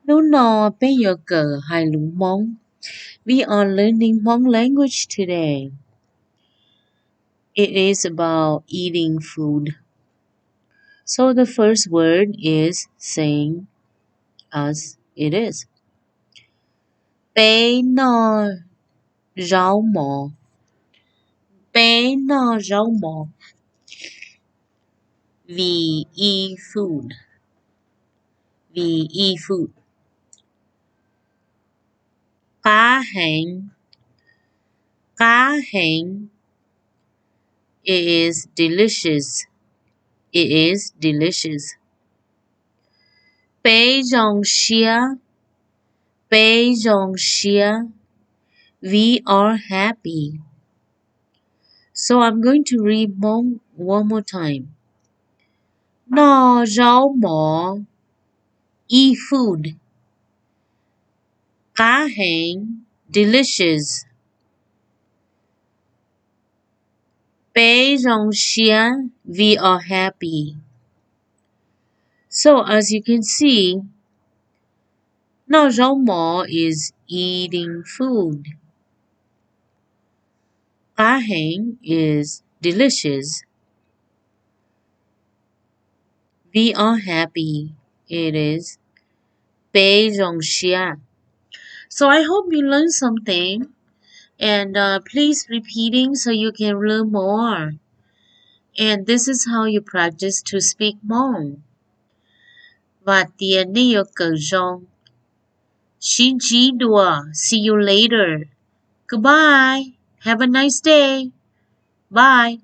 Nô nò bé yo cờ hai lũ mong. We are learning Hmong language today. It is about eating food. So the first word is saying as it is. Bé no rau mò. Bé no rau mò. We eat food. We eat food. Cá hang. Cá hang. It is delicious. It is delicious. Bé rong xia. Bé rong xia. We are happy. So I'm going to read one more time. No rau mò. Eat food. Cá hang. Delicious. Bé rong xia. We are happy. So as you can see, no rau mò is eating food. Cá hang is delicious. We are happy. It is Bei rong xia. So I hope you learned something, and please repeating so you can learn more. And this is how you practice to speak Hmong. Và tiền đi ở cờ rong. Xin chí đùa. See you later. Goodbye. Have a nice day. Bye.